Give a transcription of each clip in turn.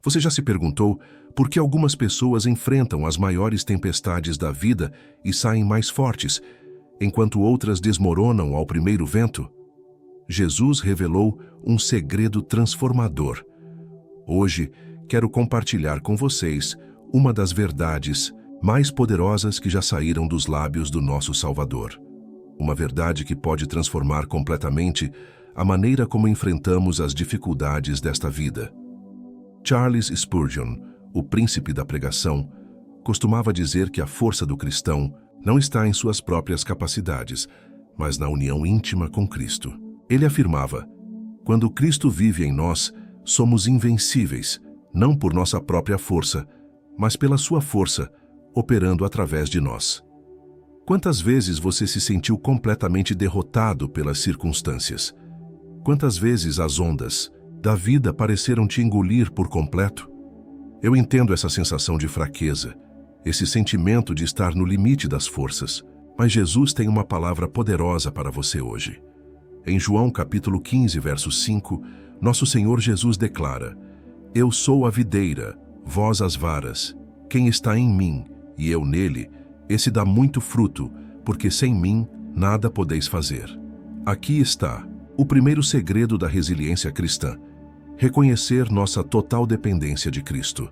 Você já se perguntou por que algumas pessoas enfrentam as maiores tempestades da vida e saem mais fortes, enquanto outras desmoronam ao primeiro vento? Jesus revelou um segredo transformador. Hoje, quero compartilhar com vocês uma das verdades mais poderosas que já saíram dos lábios do nosso Salvador. Uma verdade que pode transformar completamente a maneira como enfrentamos as dificuldades desta vida. Charles Spurgeon, o príncipe da pregação, costumava dizer que a força do cristão não está em suas próprias capacidades, mas na união íntima com Cristo. Ele afirmava: quando Cristo vive em nós, somos invencíveis, não por nossa própria força, mas pela sua força, operando através de nós. Quantas vezes você se sentiu completamente derrotado pelas circunstâncias? Quantas vezes as ondas da vida pareceram te engolir por completo? Eu entendo essa sensação de fraqueza, esse sentimento de estar no limite das forças, mas Jesus tem uma palavra poderosa para você hoje. Em João capítulo 15, verso 5, nosso Senhor Jesus declara: Eu sou a videira, vós as varas. Quem está em mim e eu nele, esse dá muito fruto, porque sem mim nada podeis fazer. Aqui está o primeiro segredo da resiliência cristã: reconhecer nossa total dependência de Cristo.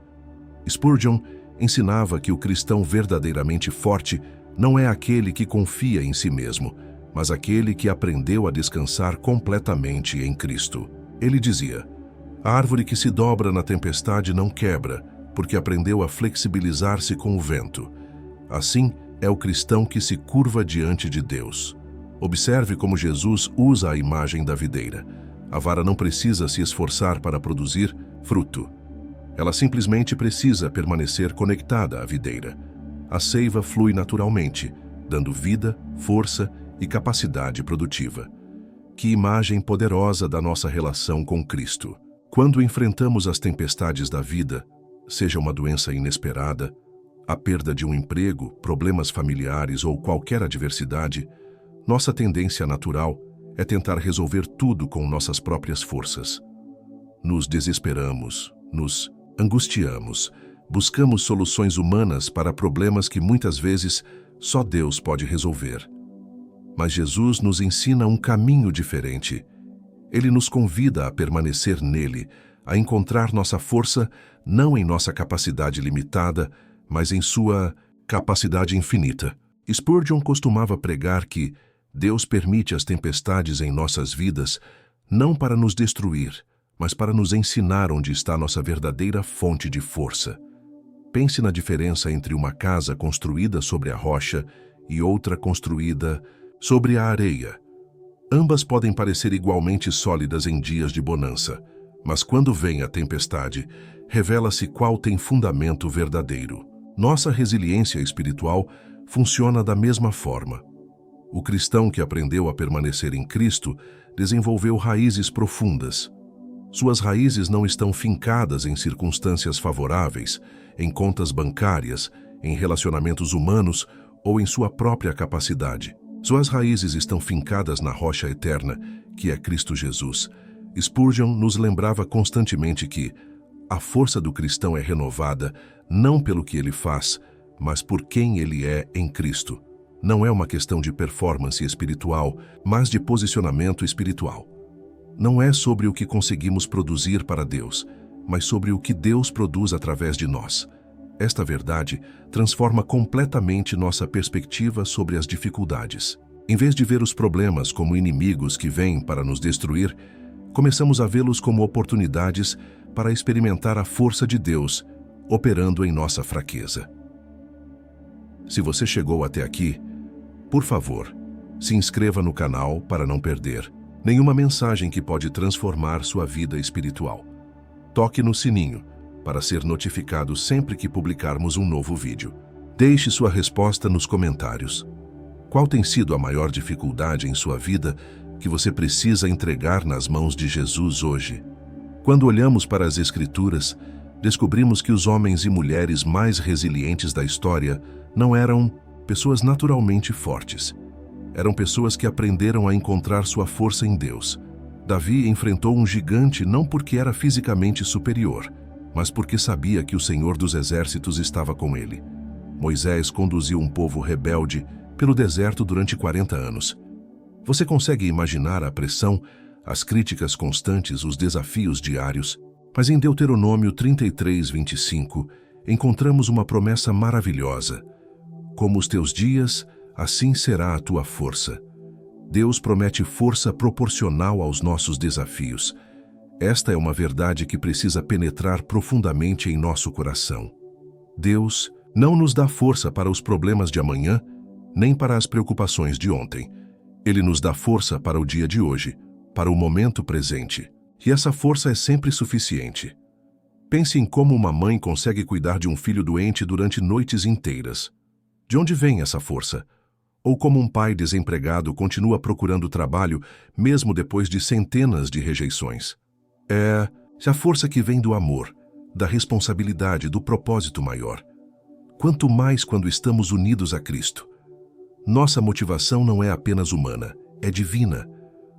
Spurgeon ensinava que o cristão verdadeiramente forte não é aquele que confia em si mesmo, mas aquele que aprendeu a descansar completamente em Cristo. Ele dizia: a árvore que se dobra na tempestade não quebra, porque aprendeu a flexibilizar-se com o vento. Assim é o cristão que se curva diante de Deus. Observe como Jesus usa a imagem da videira. A vara não precisa se esforçar para produzir fruto. Ela simplesmente precisa permanecer conectada à videira. A seiva flui naturalmente, dando vida, força e capacidade produtiva. Que imagem poderosa da nossa relação com Cristo! Quando enfrentamos as tempestades da vida, seja uma doença inesperada, a perda de um emprego, problemas familiares ou qualquer adversidade, nossa tendência natural é tentar resolver tudo com nossas próprias forças. Nos desesperamos, nos angustiamos, buscamos soluções humanas para problemas que muitas vezes só Deus pode resolver. Mas Jesus nos ensina um caminho diferente. Ele nos convida a permanecer nele, a encontrar nossa força não em nossa capacidade limitada, mas em sua capacidade infinita. Spurgeon costumava pregar que Deus permite as tempestades em nossas vidas não para nos destruir, mas para nos ensinar onde está nossa verdadeira fonte de força. Pense na diferença entre uma casa construída sobre a rocha e outra construída sobre a areia. Ambas podem parecer igualmente sólidas em dias de bonança, mas quando vem a tempestade, revela-se qual tem fundamento verdadeiro. Nossa resiliência espiritual funciona da mesma forma. O cristão que aprendeu a permanecer em Cristo desenvolveu raízes profundas. Suas raízes não estão fincadas em circunstâncias favoráveis, em contas bancárias, em relacionamentos humanos ou em sua própria capacidade. Suas raízes estão fincadas na rocha eterna, que é Cristo Jesus. Spurgeon nos lembrava constantemente que a força do cristão é renovada não pelo que ele faz, mas por quem ele é em Cristo. Não é uma questão de performance espiritual, mas de posicionamento espiritual. Não é sobre o que conseguimos produzir para Deus, mas sobre o que Deus produz através de nós. Esta verdade transforma completamente nossa perspectiva sobre as dificuldades. Em vez de ver os problemas como inimigos que vêm para nos destruir, começamos a vê-los como oportunidades para experimentar a força de Deus operando em nossa fraqueza. Se você chegou até aqui, por favor, se inscreva no canal para não perder nenhuma mensagem que pode transformar sua vida espiritual. Toque no sininho para ser notificado sempre que publicarmos um novo vídeo. Deixe sua resposta nos comentários. Qual tem sido a maior dificuldade em sua vida que você precisa entregar nas mãos de Jesus hoje? Quando olhamos para as Escrituras, descobrimos que os homens e mulheres mais resilientes da história não eram pessoas naturalmente fortes. Eram pessoas que aprenderam a encontrar sua força em Deus. Davi enfrentou um gigante não porque era fisicamente superior, mas porque sabia que o Senhor dos Exércitos estava com ele. Moisés conduziu um povo rebelde pelo deserto durante 40 anos. Você consegue imaginar a pressão, as críticas constantes, os desafios diários? Mas em Deuteronômio 33:25, encontramos uma promessa maravilhosa. Como os teus dias, assim será a tua força. Deus promete força proporcional aos nossos desafios. Esta é uma verdade que precisa penetrar profundamente em nosso coração. Deus não nos dá força para os problemas de amanhã, nem para as preocupações de ontem. Ele nos dá força para o dia de hoje, para o momento presente. E essa força é sempre suficiente. Pense em como uma mãe consegue cuidar de um filho doente durante noites inteiras. De onde vem essa força? Ou como um pai desempregado continua procurando trabalho mesmo depois de centenas de rejeições? É a força que vem do amor, da responsabilidade, do propósito maior. Quanto mais quando estamos unidos a Cristo. Nossa motivação não é apenas humana, é divina.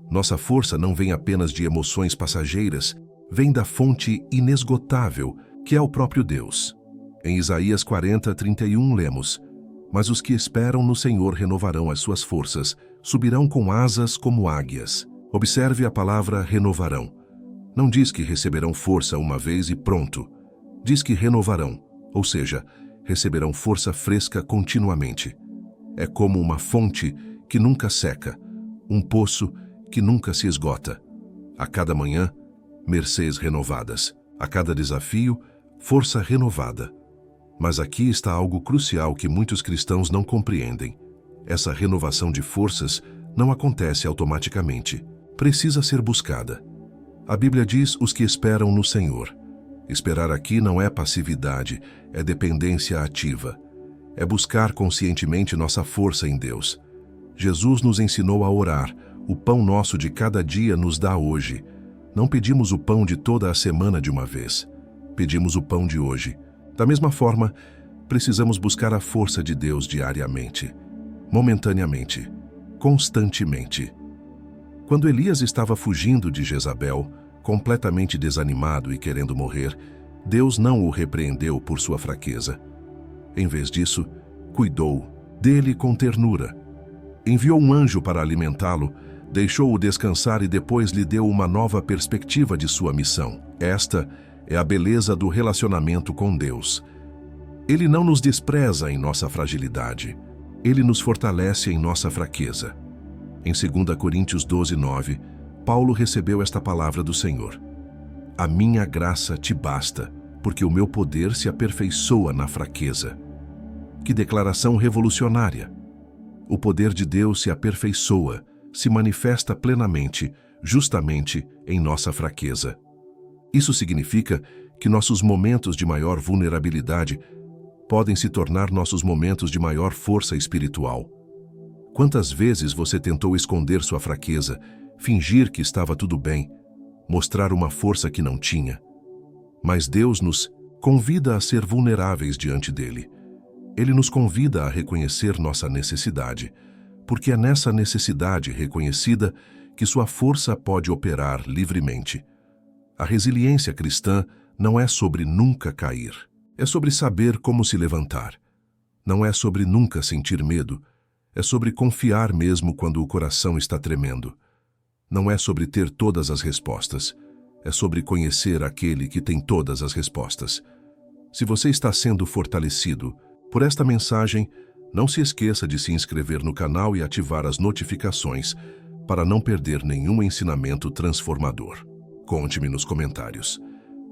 Nossa força não vem apenas de emoções passageiras, vem da fonte inesgotável, que é o próprio Deus. Em Isaías 40:31 lemos: Mas os que esperam no Senhor renovarão as suas forças, subirão com asas como águias. Observe a palavra renovarão. Não diz que receberão força uma vez e pronto. Diz que renovarão, ou seja, receberão força fresca continuamente. É como uma fonte que nunca seca, um poço que nunca se esgota. A cada manhã, mercês renovadas. A cada desafio, força renovada. Mas aqui está algo crucial que muitos cristãos não compreendem. Essa renovação de forças não acontece automaticamente. Precisa ser buscada. A Bíblia diz os que esperam no Senhor. Esperar aqui não é passividade, é dependência ativa. É buscar conscientemente nossa força em Deus. Jesus nos ensinou a orar. O pão nosso de cada dia nos dá hoje. Não pedimos o pão de toda a semana de uma vez. Pedimos o pão de hoje. Da mesma forma, precisamos buscar a força de Deus diariamente, momentaneamente, constantemente. Quando Elias estava fugindo de Jezabel, completamente desanimado e querendo morrer, Deus não o repreendeu por sua fraqueza. Em vez disso, cuidou dele com ternura. Enviou um anjo para alimentá-lo, deixou-o descansar e depois lhe deu uma nova perspectiva de sua missão. Esta é a beleza do relacionamento com Deus. Ele não nos despreza em nossa fragilidade. Ele nos fortalece em nossa fraqueza. Em 2 Coríntios 12:9, Paulo recebeu esta palavra do Senhor: A minha graça te basta, porque o meu poder se aperfeiçoa na fraqueza. Que declaração revolucionária! O poder de Deus se aperfeiçoa, se manifesta plenamente, justamente em nossa fraqueza. Isso significa que nossos momentos de maior vulnerabilidade podem se tornar nossos momentos de maior força espiritual. Quantas vezes você tentou esconder sua fraqueza, fingir que estava tudo bem, mostrar uma força que não tinha? Mas Deus nos convida a ser vulneráveis diante dele. Ele nos convida a reconhecer nossa necessidade, porque é nessa necessidade reconhecida que sua força pode operar livremente. A resiliência cristã não é sobre nunca cair. É sobre saber como se levantar. Não é sobre nunca sentir medo. É sobre confiar mesmo quando o coração está tremendo. Não é sobre ter todas as respostas. É sobre conhecer aquele que tem todas as respostas. Se você está sendo fortalecido por esta mensagem, não se esqueça de se inscrever no canal e ativar as notificações para não perder nenhum ensinamento transformador. Conte-me nos comentários.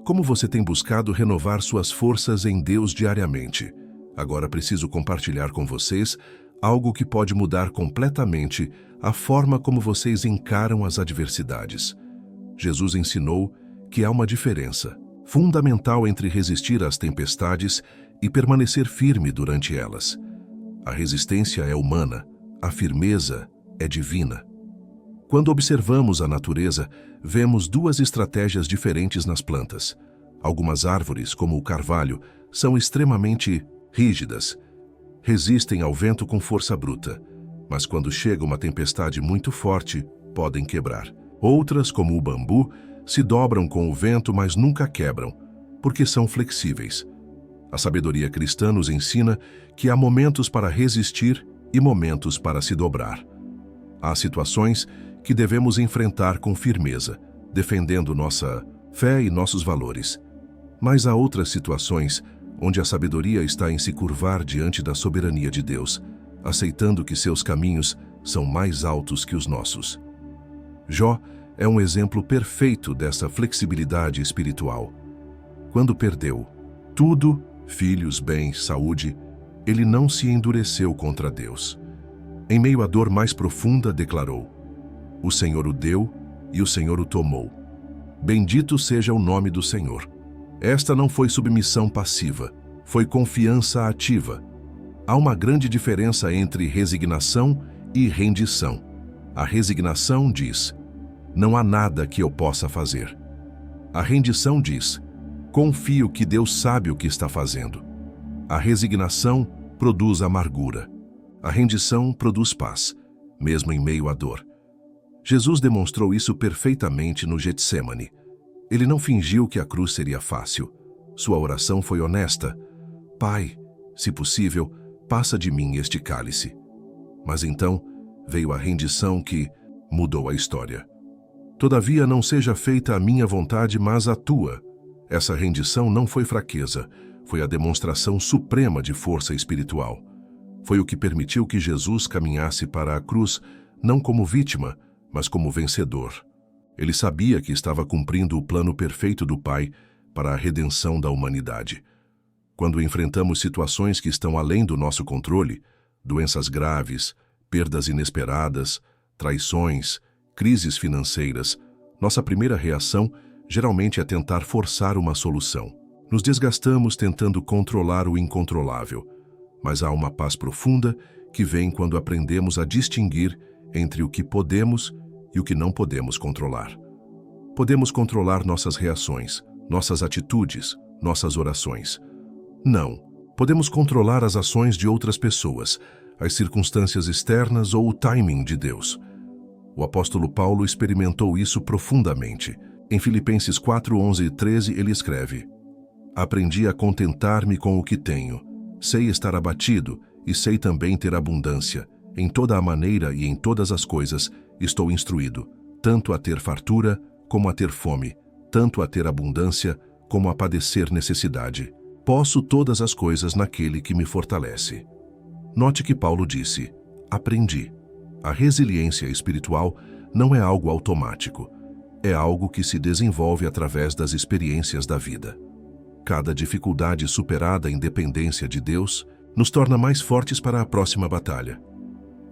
Como você tem buscado renovar suas forças em Deus diariamente? Agora preciso compartilhar com vocês algo que pode mudar completamente a forma como vocês encaram as adversidades. Jesus ensinou que há uma diferença fundamental entre resistir às tempestades e permanecer firme durante elas. A resistência é humana, a firmeza é divina. Quando observamos a natureza, vemos duas estratégias diferentes nas plantas. Algumas árvores, como o carvalho, são extremamente rígidas. Resistem ao vento com força bruta, mas quando chega uma tempestade muito forte, podem quebrar. Outras, como o bambu, se dobram com o vento, mas nunca quebram. porque são flexíveis. A sabedoria cristã nos ensina que há momentos para resistir e momentos para se dobrar. Há situações que devemos enfrentar com firmeza, defendendo nossa fé e nossos valores. Mas há outras situações onde a sabedoria está em se curvar diante da soberania de Deus, aceitando que seus caminhos são mais altos que os nossos. Jó é um exemplo perfeito dessa flexibilidade espiritual. Quando perdeu tudo, filhos, bens, saúde, ele não se endureceu contra Deus. Em meio à dor mais profunda, declarou: "O Senhor o deu e o Senhor o tomou. Bendito seja o nome do Senhor." Esta não foi submissão passiva, foi confiança ativa. Há uma grande diferença entre resignação e rendição. A resignação diz: "Não há nada que eu possa fazer." A rendição diz: "Confio que Deus sabe o que está fazendo." A resignação produz amargura. A rendição produz paz, mesmo em meio à dor. Jesus demonstrou isso perfeitamente no Getsêmani. Ele não fingiu que a cruz seria fácil. Sua oração foi honesta: "Pai, se possível, passa de mim este cálice." Mas então veio a rendição que mudou a história. "Todavia não seja feita a minha vontade, mas a tua." Essa rendição não foi fraqueza, foi a demonstração suprema de força espiritual. Foi o que permitiu que Jesus caminhasse para a cruz não como vítima, mas como vencedor. Ele sabia que estava cumprindo o plano perfeito do Pai para a redenção da humanidade. Quando enfrentamos situações que estão além do nosso controle, doenças graves, perdas inesperadas, traições, crises financeiras, nossa primeira reação geralmente é tentar forçar uma solução. Nos desgastamos tentando controlar o incontrolável, mas há uma paz profunda que vem quando aprendemos a distinguir entre o que podemos e o que não podemos controlar. Podemos controlar nossas reações, nossas atitudes, nossas orações. Não, podemos controlar as ações de outras pessoas, as circunstâncias externas ou o timing de Deus. O apóstolo Paulo experimentou isso profundamente. Em Filipenses 4, 11 e 13 ele escreve: "Aprendi a contentar-me com o que tenho. Sei estar abatido e sei também ter abundância. Em toda a maneira e em todas as coisas estou instruído, tanto a ter fartura como a ter fome, tanto a ter abundância como a padecer necessidade. Posso todas as coisas naquele que me fortalece." Note que Paulo disse: "Aprendi." A resiliência espiritual não é algo automático. É algo que se desenvolve através das experiências da vida. Cada dificuldade superada em dependência de Deus nos torna mais fortes para a próxima batalha.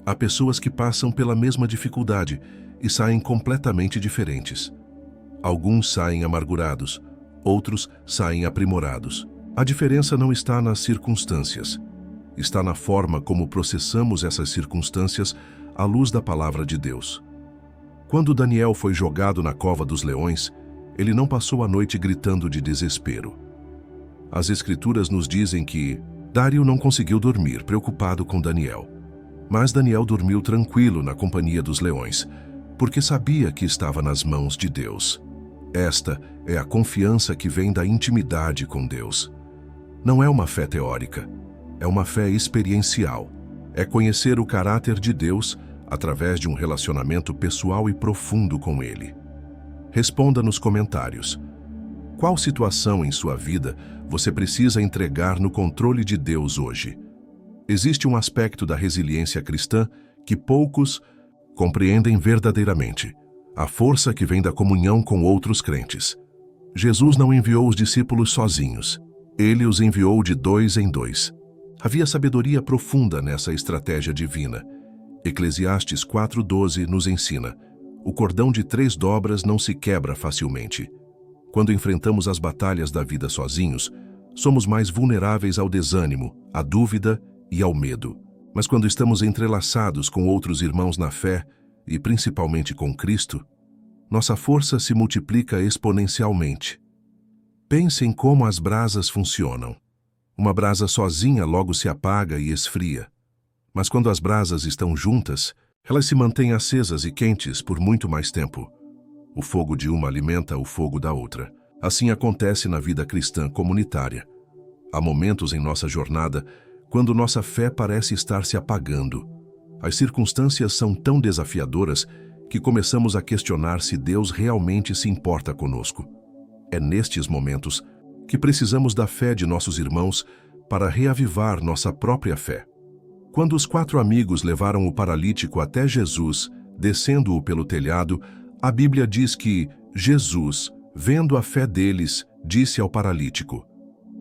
Há pessoas que passam pela mesma dificuldade e saem completamente diferentes. Alguns saem amargurados, outros saem aprimorados. A diferença não está nas circunstâncias. Está na forma como processamos essas circunstâncias à luz da palavra de Deus. Quando Daniel foi jogado na cova dos leões, ele não passou a noite gritando de desespero. As Escrituras nos dizem que Dário não conseguiu dormir, preocupado com Daniel. Mas Daniel dormiu tranquilo na companhia dos leões, porque sabia que estava nas mãos de Deus. Esta é a confiança que vem da intimidade com Deus. Não é uma fé teórica, é uma fé experiencial. É conhecer o caráter de Deus através de um relacionamento pessoal e profundo com Ele. Responda nos comentários: qual situação em sua vida você precisa entregar no controle de Deus hoje? Existe um aspecto da resiliência cristã que poucos compreendem verdadeiramente: a força que vem da comunhão com outros crentes. Jesus não enviou os discípulos sozinhos. Ele os enviou de 2 em 2. Havia sabedoria profunda nessa estratégia divina. Eclesiastes 4:12 nos ensina: o cordão de 3 dobras não se quebra facilmente. Quando enfrentamos as batalhas da vida sozinhos, somos mais vulneráveis ao desânimo, à dúvida e ao medo. Mas quando estamos entrelaçados com outros irmãos na fé, e principalmente com Cristo, nossa força se multiplica exponencialmente. Pense em como as brasas funcionam. Uma brasa sozinha logo se apaga e esfria. Mas quando as brasas estão juntas, elas se mantêm acesas e quentes por muito mais tempo. O fogo de uma alimenta o fogo da outra. Assim acontece na vida cristã comunitária. Há momentos em nossa jornada quando nossa fé parece estar se apagando. As circunstâncias são tão desafiadoras que começamos a questionar se Deus realmente se importa conosco. É nestes momentos que precisamos da fé de nossos irmãos para reavivar nossa própria fé. Quando os 4 amigos levaram o paralítico até Jesus, descendo-o pelo telhado, a Bíblia diz que Jesus, vendo a fé deles, disse ao paralítico: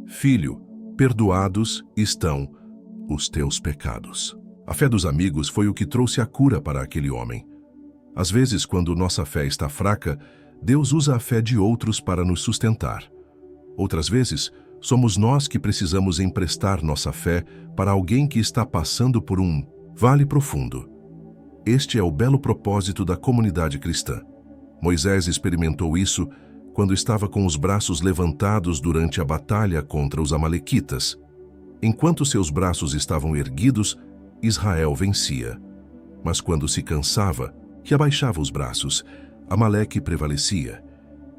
Filho, perdoados estão os teus pecados. A fé dos amigos foi o que trouxe a cura para aquele homem. Às vezes, quando nossa fé está fraca, Deus usa a fé de outros para nos sustentar. Outras vezes, somos nós que precisamos emprestar nossa fé para alguém que está passando por um vale profundo. Este é o belo propósito da comunidade cristã. Moisés experimentou isso quando estava com os braços levantados durante a batalha contra os amalequitas. Enquanto seus braços estavam erguidos, Israel vencia. Mas quando se cansava e abaixava os braços, Amaleque prevalecia.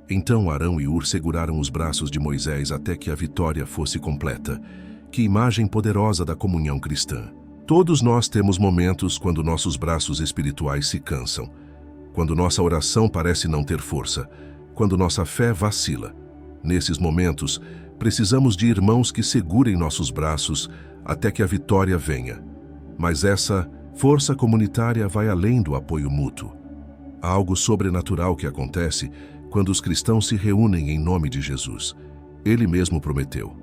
Então Arão e Hur seguraram os braços de Moisés até que a vitória fosse completa. Que imagem poderosa da comunhão cristã! Todos nós temos momentos quando nossos braços espirituais se cansam, quando nossa oração parece não ter força, quando nossa fé vacila. Nesses momentos, precisamos de irmãos que segurem nossos braços até que a vitória venha. Mas essa força comunitária vai além do apoio mútuo. Há algo sobrenatural que acontece quando os cristãos se reúnem em nome de Jesus. Ele mesmo prometeu: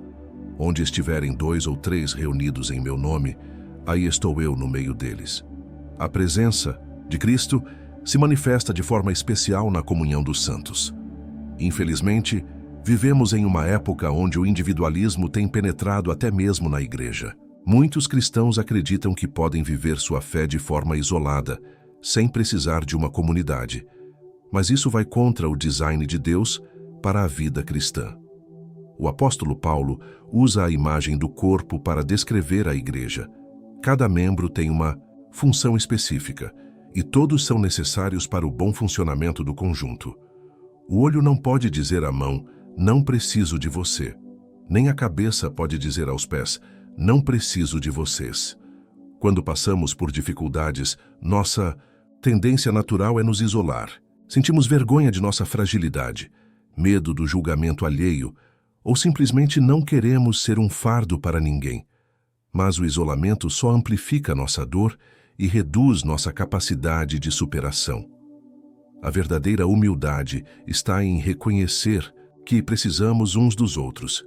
onde estiverem 2 ou 3 reunidos em meu nome, aí estou eu no meio deles. A presença de Cristo se manifesta de forma especial na comunhão dos santos. Infelizmente, vivemos em uma época onde o individualismo tem penetrado até mesmo na igreja. Muitos cristãos acreditam que podem viver sua fé de forma isolada, sem precisar de uma comunidade. Mas isso vai contra o design de Deus para a vida cristã. O apóstolo Paulo usa a imagem do corpo para descrever a igreja. Cada membro tem uma função específica, e todos são necessários para o bom funcionamento do conjunto. O olho não pode dizer à mão: não preciso de você. Nem a cabeça pode dizer aos pés: não preciso de vocês. Quando passamos por dificuldades, nossa tendência natural é nos isolar. Sentimos vergonha de nossa fragilidade, medo do julgamento alheio, ou simplesmente não queremos ser um fardo para ninguém. Mas o isolamento só amplifica nossa dor e reduz nossa capacidade de superação. A verdadeira humildade está em reconhecer que precisamos uns dos outros.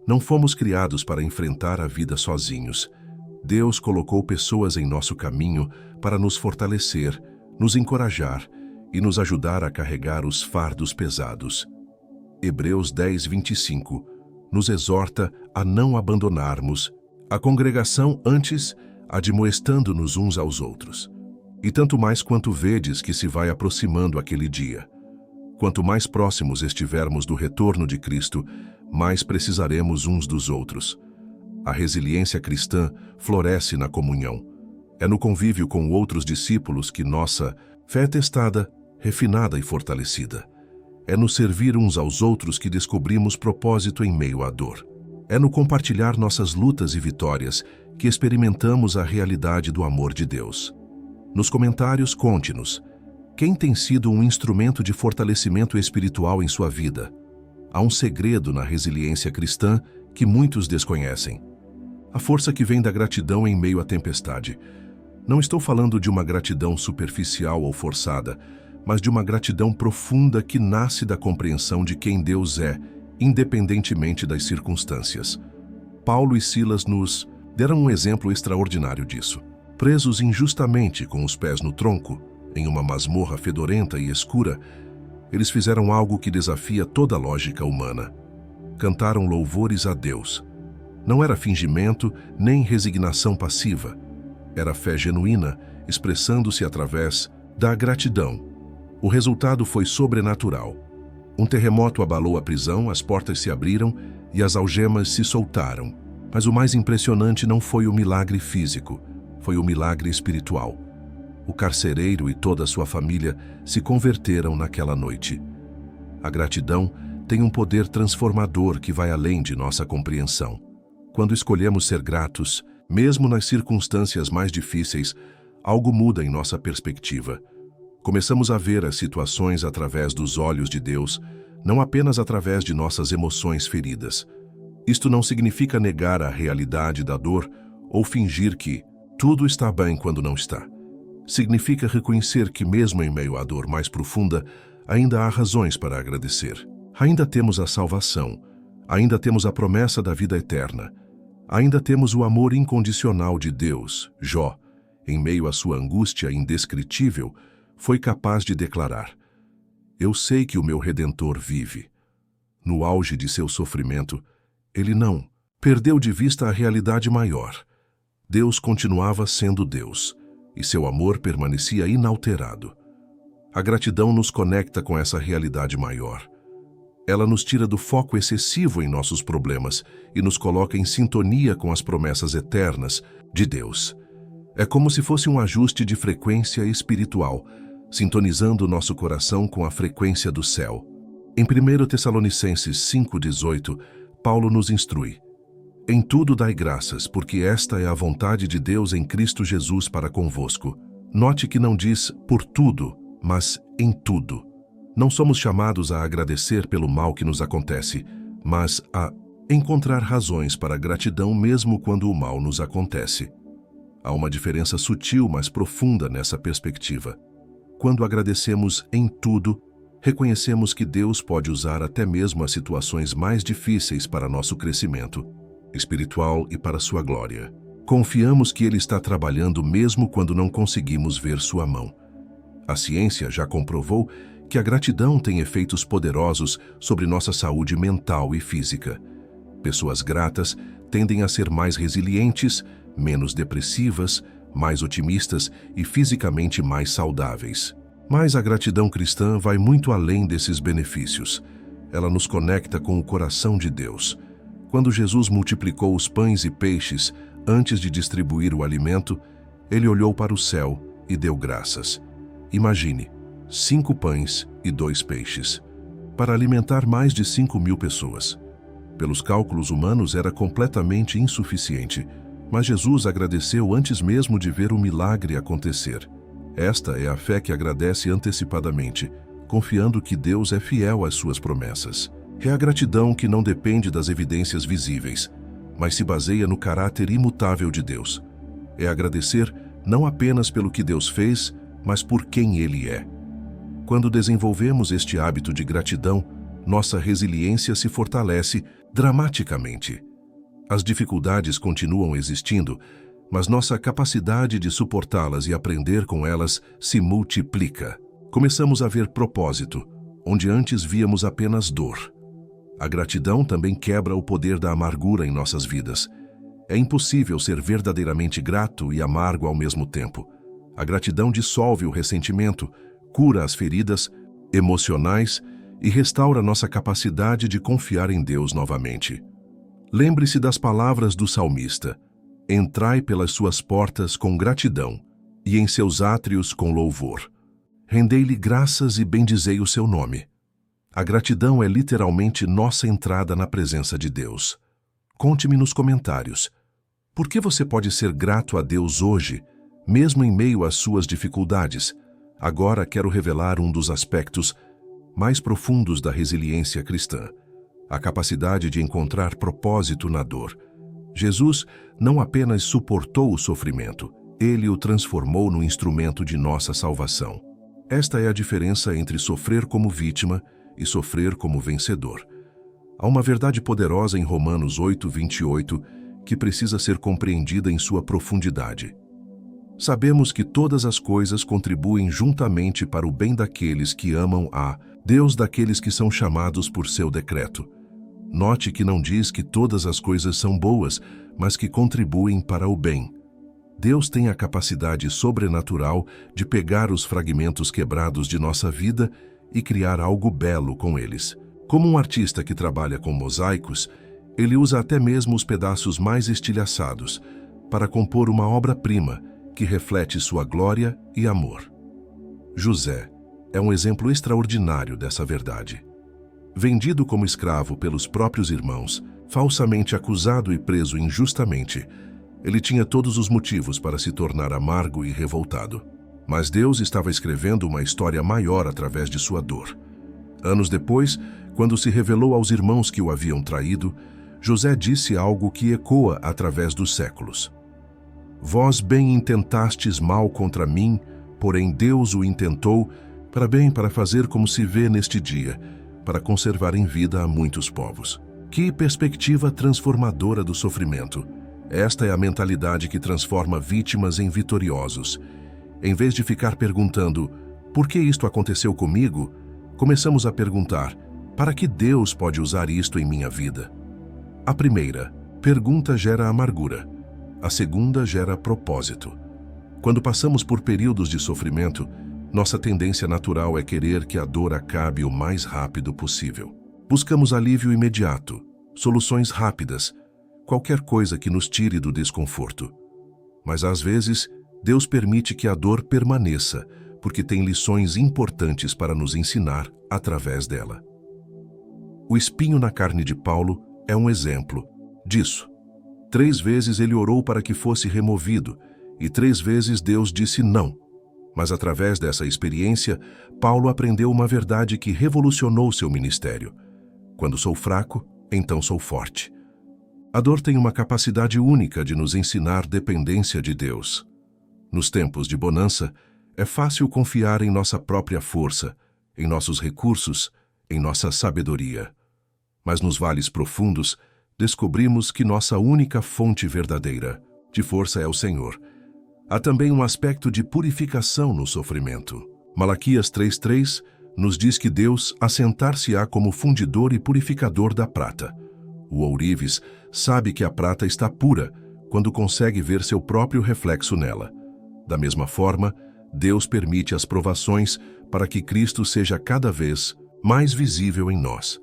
Não fomos criados para enfrentar a vida sozinhos. Deus colocou pessoas em nosso caminho para nos fortalecer, nos encorajar e nos ajudar a carregar os fardos pesados. Hebreus 10:25 nos exorta a não abandonarmos a congregação, antes admoestando-nos uns aos outros. E tanto mais quanto vedes que se vai aproximando aquele dia. Quanto mais próximos estivermos do retorno de Cristo, mais precisaremos uns dos outros. A resiliência cristã floresce na comunhão. É no convívio com outros discípulos que nossa fé é testada, refinada e fortalecida. É no servir uns aos outros que descobrimos propósito em meio à dor. É no compartilhar nossas lutas e vitórias que experimentamos a realidade do amor de Deus. Nos comentários, conte-nos: quem tem sido um instrumento de fortalecimento espiritual em sua vida? Há um segredo na resiliência cristã que muitos desconhecem. A força que vem da gratidão em meio à tempestade. Não estou falando de uma gratidão superficial ou forçada, mas de uma gratidão profunda que nasce da compreensão de quem Deus é, independentemente das circunstâncias. Paulo e Silas nos deram um exemplo extraordinário disso. Presos injustamente com os pés no tronco, em uma masmorra fedorenta e escura, eles fizeram algo que desafia toda a lógica humana. Cantaram louvores a Deus. Não era fingimento nem resignação passiva. Era fé genuína, expressando-se através da gratidão. O resultado foi sobrenatural. Um terremoto abalou a prisão, as portas se abriram e as algemas se soltaram. Mas o mais impressionante não foi o milagre físico, foi o milagre espiritual. O carcereiro e toda a sua família se converteram naquela noite. A gratidão tem um poder transformador que vai além de nossa compreensão. Quando escolhemos ser gratos, mesmo nas circunstâncias mais difíceis, algo muda em nossa perspectiva. Começamos a ver as situações através dos olhos de Deus, não apenas através de nossas emoções feridas. Isto não significa negar a realidade da dor ou fingir que tudo está bem quando não está. Significa reconhecer que mesmo em meio à dor mais profunda, ainda há razões para agradecer. Ainda temos a salvação, ainda temos a promessa da vida eterna, ainda temos o amor incondicional de Deus. Jó, em meio à sua angústia indescritível, foi capaz de declarar: "Eu sei que o meu Redentor vive." No auge de seu sofrimento, ele não perdeu de vista a realidade maior. Deus continuava sendo Deus, e seu amor permanecia inalterado. A gratidão nos conecta com essa realidade maior. Ela nos tira do foco excessivo em nossos problemas e nos coloca em sintonia com as promessas eternas de Deus. É como se fosse um ajuste de frequência espiritual, sintonizando nosso coração com a frequência do céu. Em 1 Tessalonicenses 5,18, Paulo nos instrui: "Em tudo dai graças, porque esta é a vontade de Deus em Cristo Jesus para convosco." Note que não diz "por tudo", mas "em tudo." Não somos chamados a agradecer pelo mal que nos acontece, mas a encontrar razões para gratidão mesmo quando o mal nos acontece. Há uma diferença sutil, mas profunda nessa perspectiva. Quando agradecemos em tudo, reconhecemos que Deus pode usar até mesmo as situações mais difíceis para nosso crescimento espiritual e para sua glória. Confiamos que Ele está trabalhando mesmo quando não conseguimos ver sua mão. A ciência já comprovou que a gratidão tem efeitos poderosos sobre nossa saúde mental e física. Pessoas gratas tendem a ser mais resilientes, menos depressivas, mais otimistas e fisicamente mais saudáveis. Mas a gratidão cristã vai muito além desses benefícios. Ela nos conecta com o coração de Deus. Quando Jesus multiplicou os pães e peixes, antes de distribuir o alimento, ele olhou para o céu e deu graças. Imagine, 5 pães e 2 peixes, para alimentar mais de 5.000 pessoas. Pelos cálculos humanos era completamente insuficiente, mas Jesus agradeceu antes mesmo de ver o milagre acontecer. Esta é a fé que agradece antecipadamente, confiando que Deus é fiel às suas promessas. É a gratidão que não depende das evidências visíveis, mas se baseia no caráter imutável de Deus. É agradecer não apenas pelo que Deus fez, mas por quem Ele é. Quando desenvolvemos este hábito de gratidão, nossa resiliência se fortalece dramaticamente. As dificuldades continuam existindo, mas nossa capacidade de suportá-las e aprender com elas se multiplica. Começamos a ver propósito, onde antes víamos apenas dor. A gratidão também quebra o poder da amargura em nossas vidas. É impossível ser verdadeiramente grato e amargo ao mesmo tempo. A gratidão dissolve o ressentimento, cura as feridas emocionais e restaura nossa capacidade de confiar em Deus novamente. Lembre-se das palavras do salmista: "Entrai pelas suas portas com gratidão e em seus átrios com louvor. Rendei-lhe graças e bendizei o seu nome." A gratidão é literalmente nossa entrada na presença de Deus. Conte-me nos comentários: por que você pode ser grato a Deus hoje, mesmo em meio às suas dificuldades? Agora quero revelar um dos aspectos mais profundos da resiliência cristã: a capacidade de encontrar propósito na dor. Jesus não apenas suportou o sofrimento, ele o transformou no instrumento de nossa salvação. Esta é a diferença entre sofrer como vítima e sofrer como vencedor. Há uma verdade poderosa em Romanos 8:28 que precisa ser compreendida em sua profundidade. Sabemos que todas as coisas contribuem juntamente para o bem daqueles que amam a Deus, daqueles que são chamados por seu decreto. Note que não diz que todas as coisas são boas, mas que contribuem para o bem. Deus tem a capacidade sobrenatural de pegar os fragmentos quebrados de nossa vida e criar algo belo com eles. Como um artista que trabalha com mosaicos, ele usa até mesmo os pedaços mais estilhaçados para compor uma obra-prima que reflete sua glória e amor. José é um exemplo extraordinário dessa verdade. vendido como escravo pelos próprios irmãos, falsamente acusado e preso injustamente, ele tinha todos os motivos para se tornar amargo e revoltado. Mas Deus estava escrevendo uma história maior através de sua dor. Anos depois, quando se revelou aos irmãos que o haviam traído, José disse algo que ecoa através dos séculos. Vós bem intentastes mal contra mim, porém Deus o intentou para bem, para fazer como se vê neste dia, para conservar em vida a muitos povos. Que perspectiva transformadora do sofrimento! Esta é a mentalidade que transforma vítimas em vitoriosos. Em vez de ficar perguntando, por que isto aconteceu comigo? Começamos a perguntar, para que Deus pode usar isto em minha vida? A primeira pergunta gera amargura. A segunda gera propósito. Quando passamos por períodos de sofrimento, nossa tendência natural é querer que a dor acabe o mais rápido possível. Buscamos alívio imediato, soluções rápidas, qualquer coisa que nos tire do desconforto. Mas às vezes, Deus permite que a dor permaneça, porque tem lições importantes para nos ensinar através dela. O espinho na carne de Paulo é um exemplo disso. 3 vezes ele orou para que fosse removido, e 3 vezes Deus disse não. Mas através dessa experiência, Paulo aprendeu uma verdade que revolucionou seu ministério. Quando sou fraco, então sou forte. A dor tem uma capacidade única de nos ensinar dependência de Deus. Nos tempos de bonança, é fácil confiar em nossa própria força, em nossos recursos, em nossa sabedoria. Mas nos vales profundos, descobrimos que nossa única fonte verdadeira de força é o Senhor. Há também um aspecto de purificação no sofrimento. Malaquias 3:3 nos diz que Deus assentar-se-á como fundidor e purificador da prata. O ourives sabe que a prata está pura quando consegue ver seu próprio reflexo nela. Da mesma forma, Deus permite as provações para que Cristo seja cada vez mais visível em nós.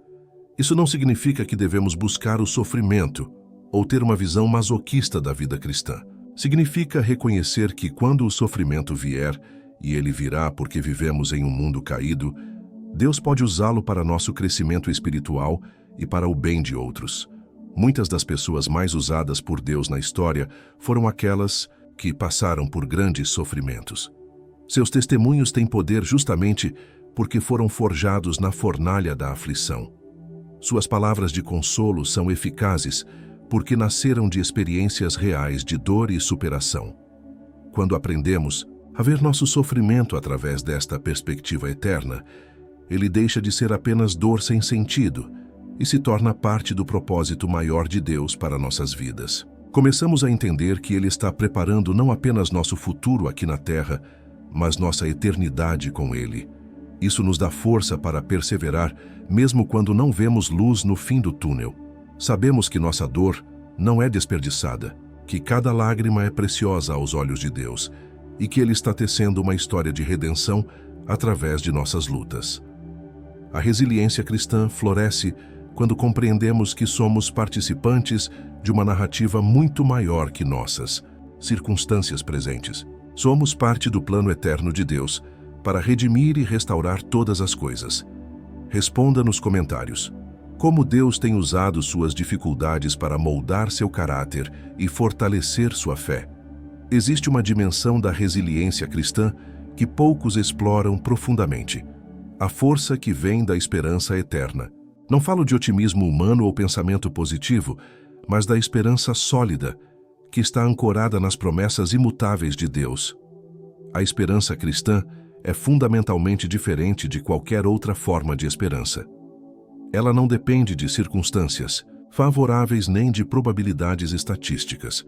Isso não significa que devemos buscar o sofrimento ou ter uma visão masoquista da vida cristã. Significa reconhecer que quando o sofrimento vier, e ele virá porque vivemos em um mundo caído, Deus pode usá-lo para nosso crescimento espiritual e para o bem de outros. Muitas das pessoas mais usadas por Deus na história foram aquelas que passaram por grandes sofrimentos. Seus testemunhos têm poder justamente porque foram forjados na fornalha da aflição. Suas palavras de consolo são eficazes porque nasceram de experiências reais de dor e superação. Quando aprendemos a ver nosso sofrimento através desta perspectiva eterna, ele deixa de ser apenas dor sem sentido e se torna parte do propósito maior de Deus para nossas vidas. Começamos a entender que Ele está preparando não apenas nosso futuro aqui na Terra, mas nossa eternidade com Ele. Isso nos dá força para perseverar, mesmo quando não vemos luz no fim do túnel. Sabemos que nossa dor não é desperdiçada, que cada lágrima é preciosa aos olhos de Deus e que Ele está tecendo uma história de redenção através de nossas lutas. A resiliência cristã floresce quando compreendemos que somos participantes de uma narrativa muito maior que nossas circunstâncias presentes. Somos parte do plano eterno de Deus para redimir e restaurar todas as coisas. Responda nos comentários. Como Deus tem usado suas dificuldades para moldar seu caráter e fortalecer sua fé? Existe uma dimensão da resiliência cristã que poucos exploram profundamente. A força que vem da esperança eterna. Não falo de otimismo humano ou pensamento positivo, mas da esperança sólida, que está ancorada nas promessas imutáveis de Deus. A esperança cristã é fundamentalmente diferente de qualquer outra forma de esperança. Ela não depende de circunstâncias favoráveis nem de probabilidades estatísticas.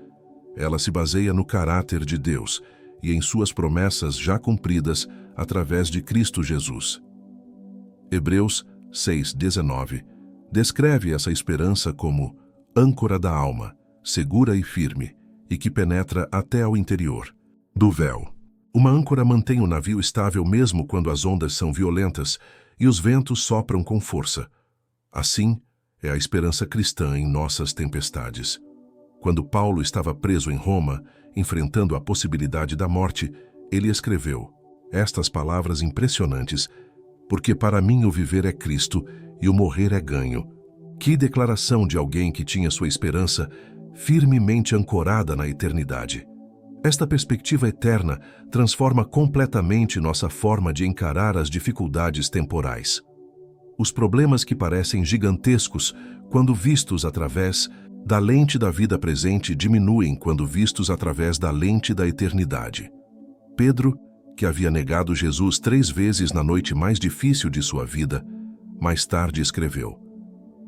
Ela se baseia no caráter de Deus e em suas promessas já cumpridas através de Cristo Jesus. Hebreus 6:19 descreve essa esperança como âncora da alma, segura e firme, e que penetra até ao interior do véu. Uma âncora mantém o navio estável mesmo quando as ondas são violentas e os ventos sopram com força. Assim é a esperança cristã em nossas tempestades. Quando Paulo estava preso em Roma, enfrentando a possibilidade da morte, ele escreveu estas palavras impressionantes: porque para mim o viver é Cristo e o morrer é ganho. Que declaração de alguém que tinha sua esperança firmemente ancorada na eternidade. Esta perspectiva eterna transforma completamente nossa forma de encarar as dificuldades temporais. Os problemas que parecem gigantescos quando vistos através da lente da vida presente diminuem quando vistos através da lente da eternidade. Pedro, que havia negado Jesus 3 vezes na noite mais difícil de sua vida, mais tarde escreveu: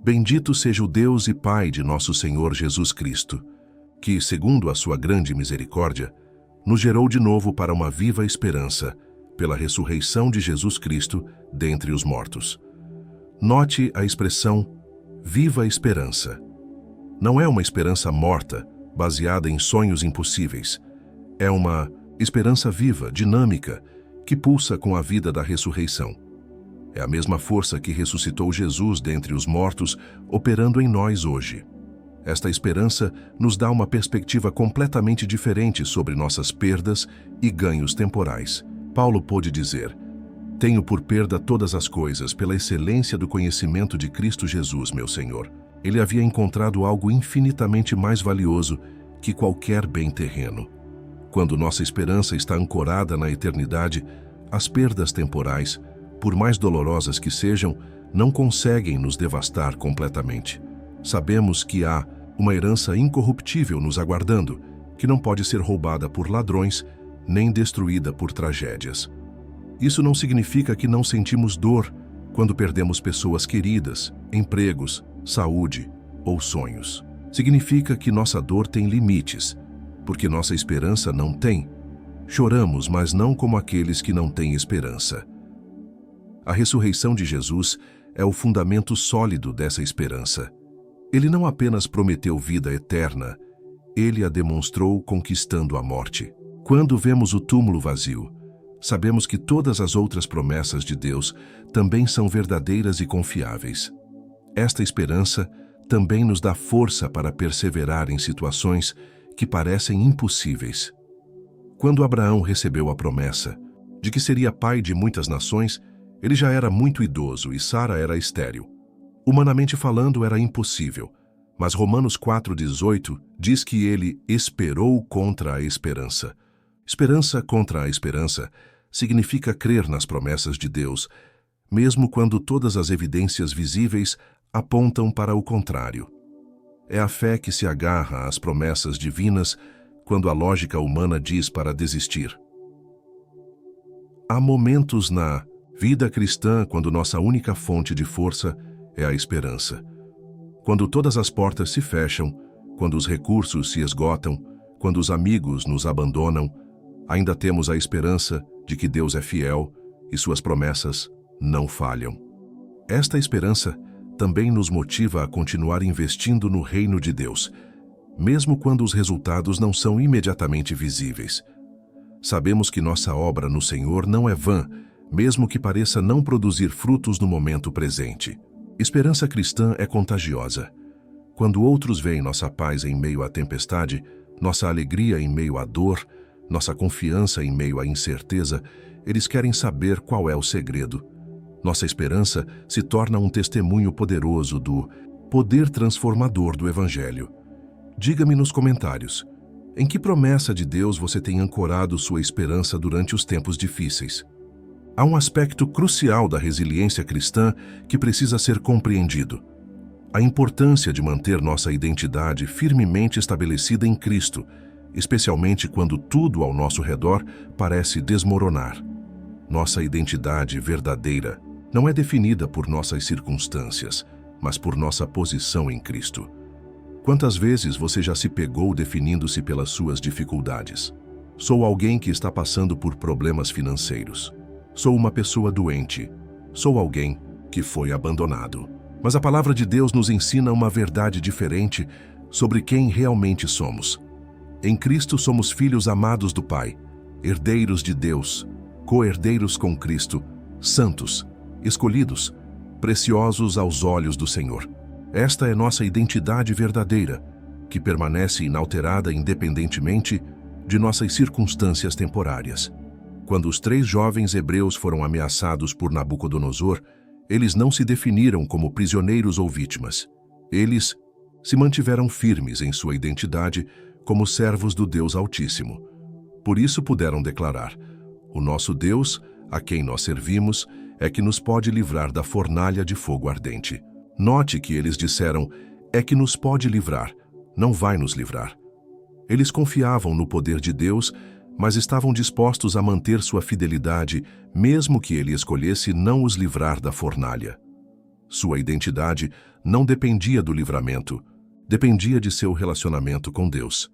Bendito seja o Deus e Pai de nosso Senhor Jesus Cristo, que, segundo a sua grande misericórdia, nos gerou de novo para uma viva esperança, pela ressurreição de Jesus Cristo dentre os mortos. Note a expressão viva esperança. Não é uma esperança morta, baseada em sonhos impossíveis. É uma esperança viva, dinâmica, que pulsa com a vida da ressurreição. É a mesma força que ressuscitou Jesus dentre os mortos, operando em nós hoje. Esta esperança nos dá uma perspectiva completamente diferente sobre nossas perdas e ganhos temporais. Paulo pôde dizer: Tenho por perda todas as coisas pela excelência do conhecimento de Cristo Jesus, meu Senhor. Ele havia encontrado algo infinitamente mais valioso que qualquer bem terreno. Quando nossa esperança está ancorada na eternidade, as perdas temporais, por mais dolorosas que sejam, não conseguem nos devastar completamente. Sabemos que há uma herança incorruptível nos aguardando, que não pode ser roubada por ladrões, nem destruída por tragédias. Isso não significa que não sentimos dor quando perdemos pessoas queridas, empregos, saúde ou sonhos. Significa que nossa dor tem limites, porque nossa esperança não tem. Choramos, mas não como aqueles que não têm esperança. A ressurreição de Jesus é o fundamento sólido dessa esperança. Ele não apenas prometeu vida eterna, ele a demonstrou conquistando a morte. Quando vemos o túmulo vazio, sabemos que todas as outras promessas de Deus também são verdadeiras e confiáveis. Esta esperança também nos dá força para perseverar em situações que parecem impossíveis. Quando Abraão recebeu a promessa de que seria pai de muitas nações, ele já era muito idoso e Sara era estéril. Humanamente falando, era impossível, mas Romanos 4,18 diz que ele esperou contra a esperança. Esperança contra a esperança significa crer nas promessas de Deus, mesmo quando todas as evidências visíveis apontam para o contrário. É a fé que se agarra às promessas divinas quando a lógica humana diz para desistir. Há momentos na vida cristã quando nossa única fonte de força é a esperança. Quando todas as portas se fecham, quando os recursos se esgotam, quando os amigos nos abandonam, ainda temos a esperança de que Deus é fiel e suas promessas não falham. Esta esperança também nos motiva a continuar investindo no reino de Deus, mesmo quando os resultados não são imediatamente visíveis. Sabemos que nossa obra no Senhor não é vã, mesmo que pareça não produzir frutos no momento presente. Esperança cristã é contagiosa. Quando outros veem nossa paz em meio à tempestade, nossa alegria em meio à dor, nossa confiança em meio à incerteza, eles querem saber qual é o segredo. Nossa esperança se torna um testemunho poderoso do poder transformador do Evangelho. Diga-me nos comentários, em que promessa de Deus você tem ancorado sua esperança durante os tempos difíceis? Há um aspecto crucial da resiliência cristã que precisa ser compreendido: a importância de manter nossa identidade firmemente estabelecida em Cristo, especialmente quando tudo ao nosso redor parece desmoronar. Nossa identidade verdadeira não é definida por nossas circunstâncias, mas por nossa posição em Cristo. Quantas vezes você já se pegou definindo-se pelas suas dificuldades? Sou alguém que está passando por problemas financeiros. Sou uma pessoa doente. Sou alguém que foi abandonado. Mas a palavra de Deus nos ensina uma verdade diferente sobre quem realmente somos. Em Cristo somos filhos amados do Pai, herdeiros de Deus, co-herdeiros com Cristo, santos, escolhidos, preciosos aos olhos do Senhor. Esta é nossa identidade verdadeira, que permanece inalterada independentemente de nossas circunstâncias temporárias. Quando os 3 jovens hebreus foram ameaçados por Nabucodonosor, Eles não se definiram como prisioneiros ou vítimas. Eles se mantiveram firmes em sua identidade como servos do Deus Altíssimo. Por isso puderam declarar: o nosso Deus, a quem nós servimos, é que nos pode livrar da fornalha de fogo ardente. Note que eles disseram: é que nos pode livrar, não vai nos livrar. Eles confiavam no poder de Deus, mas estavam dispostos a manter sua fidelidade, mesmo que ele escolhesse não os livrar da fornalha. Sua identidade não dependia do livramento, dependia de seu relacionamento com Deus.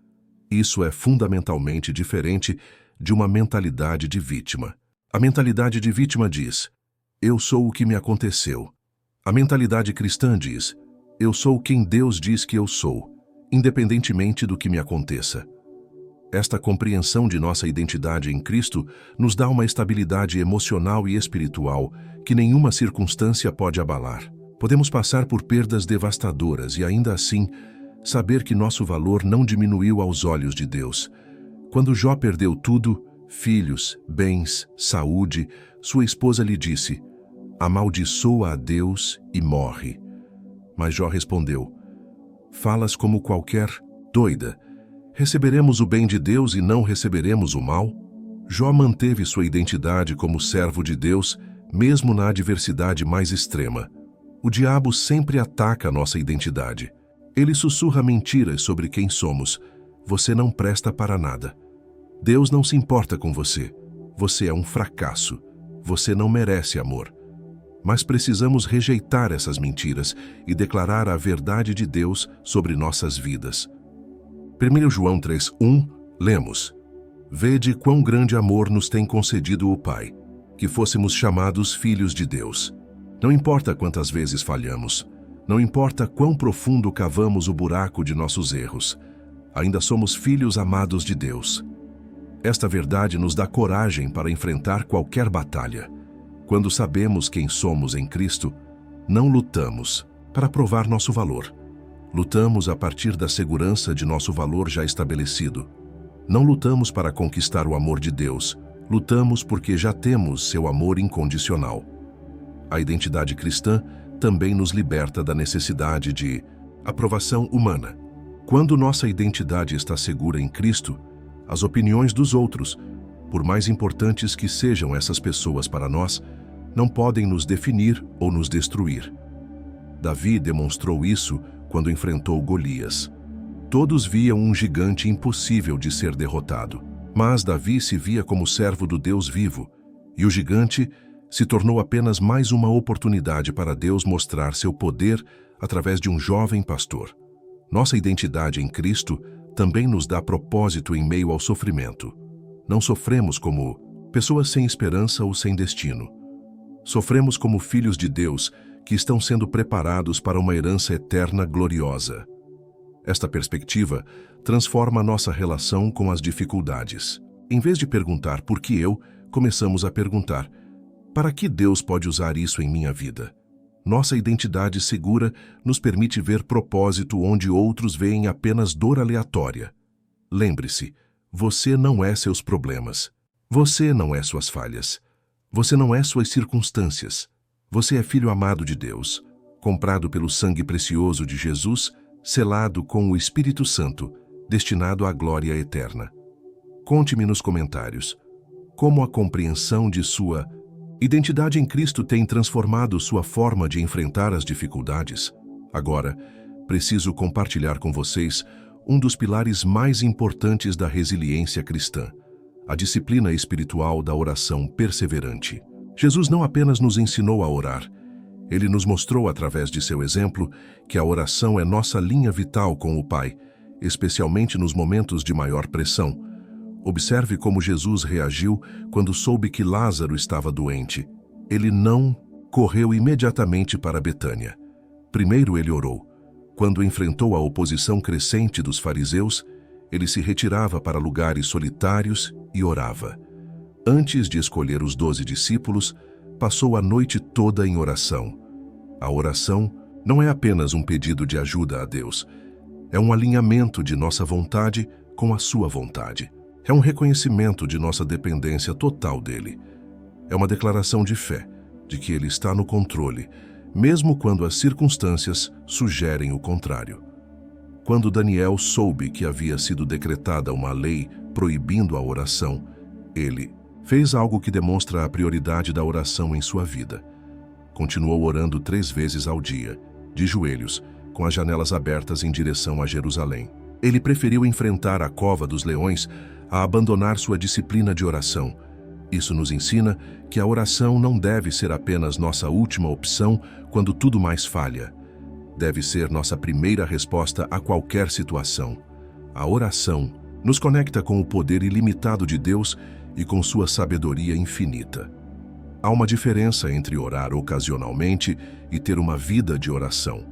Isso é fundamentalmente diferente de uma mentalidade de vítima. A mentalidade de vítima diz: eu sou o que me aconteceu. A mentalidade cristã diz: eu sou quem Deus diz que eu sou, independentemente do que me aconteça. Esta compreensão de nossa identidade em Cristo nos dá uma estabilidade emocional e espiritual que nenhuma circunstância pode abalar. Podemos passar por perdas devastadoras e ainda assim saber que nosso valor não diminuiu aos olhos de Deus. Quando Jó perdeu tudo, filhos, bens, saúde, sua esposa lhe disse: amaldiçoa a Deus e morre. Mas Jó respondeu: falas como qualquer doida. Receberemos o bem de Deus e não receberemos o mal? Jó manteve sua identidade como servo de Deus, mesmo na adversidade mais extrema. O diabo sempre ataca a nossa identidade. Ele sussurra mentiras sobre quem somos. Você não presta para nada. Deus não se importa com você. Você é um fracasso. Você não merece amor. Mas precisamos rejeitar essas mentiras e declarar a verdade de Deus sobre nossas vidas. 1 João 3:1, lemos: vede quão grande amor nos tem concedido o Pai, que fôssemos chamados filhos de Deus. Não importa quantas vezes falhamos, não importa quão profundo cavamos o buraco de nossos erros, ainda somos filhos amados de Deus. Esta verdade nos dá coragem para enfrentar qualquer batalha. Quando sabemos quem somos em Cristo, não lutamos para provar nosso valor. Lutamos a partir da segurança de nosso valor já estabelecido. Não lutamos para conquistar o amor de Deus, lutamos porque já temos seu amor incondicional. A identidade cristã também nos liberta da necessidade de aprovação humana. Quando nossa identidade está segura em Cristo, as opiniões dos outros, por mais importantes que sejam essas pessoas para nós, não podem nos definir ou nos destruir. Davi demonstrou isso quando enfrentou Golias. Todos viam um gigante impossível de ser derrotado, mas Davi se via como servo do Deus vivo, e o gigante se tornou apenas mais uma oportunidade para Deus mostrar seu poder através de um jovem pastor. Nossa identidade em Cristo também nos dá propósito em meio ao sofrimento. Não sofremos como pessoas sem esperança ou sem destino. Sofremos como filhos de Deus que estão sendo preparados para uma herança eterna gloriosa. Esta perspectiva transforma nossa relação com as dificuldades. Em vez de perguntar por que eu, começamos a perguntar: para que Deus pode usar isso em minha vida? Nossa identidade segura nos permite ver propósito onde outros veem apenas dor aleatória. Lembre-se, você não é seus problemas. Você não é suas falhas. Você não é suas circunstâncias. Você é filho amado de Deus, comprado pelo sangue precioso de Jesus, selado com o Espírito Santo, destinado à glória eterna. Conte-me nos comentários como a compreensão de sua identidade em Cristo tem transformado sua forma de enfrentar as dificuldades. Agora, preciso compartilhar com vocês um dos pilares mais importantes da resiliência cristã, a disciplina espiritual da oração perseverante. Jesus não apenas nos ensinou a orar, ele nos mostrou através de seu exemplo que a oração é nossa linha vital com o Pai, especialmente nos momentos de maior pressão. Observe como Jesus reagiu quando soube que Lázaro estava doente. Ele não correu imediatamente para Betânia. Primeiro ele orou. Quando enfrentou a oposição crescente dos fariseus, ele se retirava para lugares solitários e orava. Antes de escolher os 12 discípulos, passou a noite toda em oração. A oração não é apenas um pedido de ajuda a Deus. É um alinhamento de nossa vontade com a sua vontade. É um reconhecimento de nossa dependência total dele. É uma declaração de fé. de que Ele está no controle, mesmo quando as circunstâncias sugerem o contrário. Quando Daniel soube que havia sido decretada uma lei proibindo a oração, ele fez algo que demonstra a prioridade da oração em sua vida. Continuou orando 3 vezes ao dia, de joelhos, com as janelas abertas em direção a Jerusalém. Ele preferiu enfrentar a cova dos leões a abandonar sua disciplina de oração. Isso nos ensina que a oração não deve ser apenas nossa última opção quando tudo mais falha. Deve ser nossa primeira resposta a qualquer situação. A oração nos conecta com o poder ilimitado de Deus e com sua sabedoria infinita. Há uma diferença entre orar ocasionalmente e ter uma vida de oração.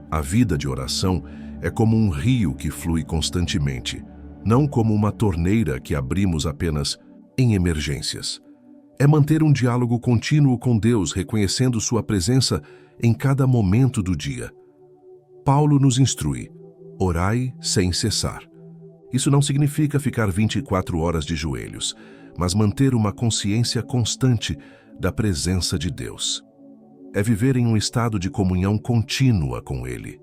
A vida de oração é como um rio que flui constantemente, não como uma torneira que abrimos apenas em emergências. É manter um diálogo contínuo com Deus, reconhecendo sua presença em cada momento do dia. Paulo nos instrui: orai sem cessar. Isso não significa ficar 24 horas de joelhos, mas manter uma consciência constante da presença de Deus. É viver em um estado de comunhão contínua com Ele,